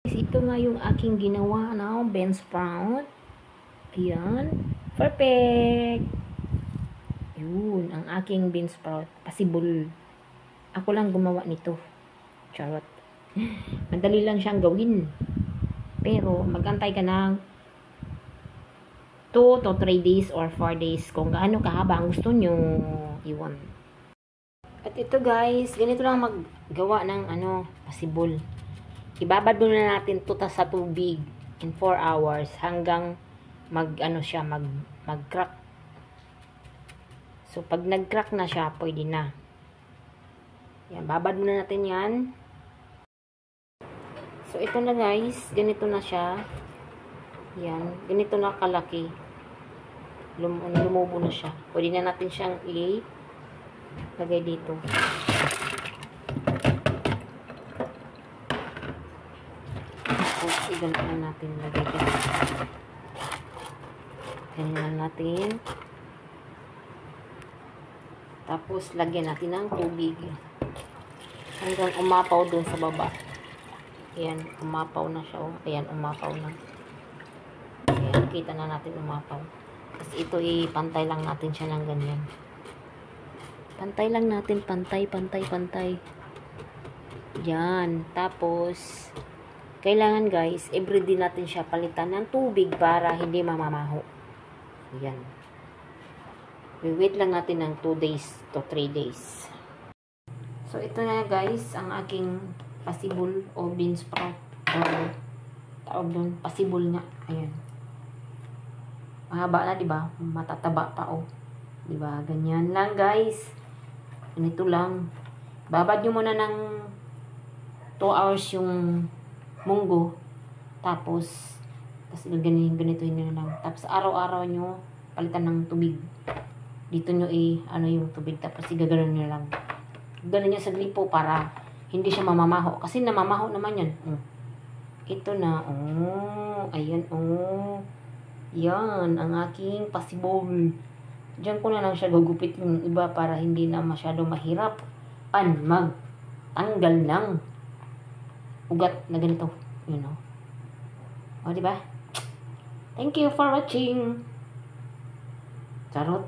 Ito nga yung aking ginawa na bean sprout. Ayan. Perfect! Yun, ang aking bean sprout. Possible. Ako lang gumawa nito. Charot. Madali lang siyang gawin. Pero, magantay ka ng 2 to 3 days or 4 days kung gaano kahaba ang gusto nyo. Iwan. At ito guys, ganito lang maggawa ng possible. Ibabad muna natin ito sa tubig in 4 hours hanggang mag-crack. So, pag nag-crack na siya, pwede na. Yan, babad muna natin yan. So, ito na guys. Ganito na siya. Yan. Ganito na kalaki. Lumubo na siya. Pwede na natin siyang lagay dito. Tapos, ganito na natin lagay dito. Ganyan na natin. Tapos, lagyan natin ng tubig. Hanggang umapaw dun sa baba. Ayan, umapaw na siya. Oh. Ayan, umapaw na. Ayan, kita na natin umapaw. Tapos, ito pantay lang natin siya ng ganyan. Pantay lang natin. Pantay. Yan. Tapos, kailangan guys, everyday natin siya palitan ng tubig para hindi mamamaho. Ayan. We-wait lang natin ng 2 days to 3 days. So, ito na guys, ang aking possible o bean sprout. Tawag doon, possible nga. Ayan. Mahaba na, diba? Matataba pa, oh. Diba? Ganyan lang, guys. Ganito lang. Babad nyo muna ng 2 hours yung munggo. Tapos ganito yun lang. Tapos, araw-araw nyo palitan ng tubig. Dito nyo yung tubig. Tapos, igaganon nyo lang. Ganon nyo sa glipo para hindi siya mamamaho. Kasi namamaho naman yan. Ito na. Ayan. Yan. Ang aking possible. Diyan ko na lang siya gugupit yung iba para hindi na masyado mahirap. Magtanggal ng ugat na ganito. You know. O, diba? Thank you for watching. Charot.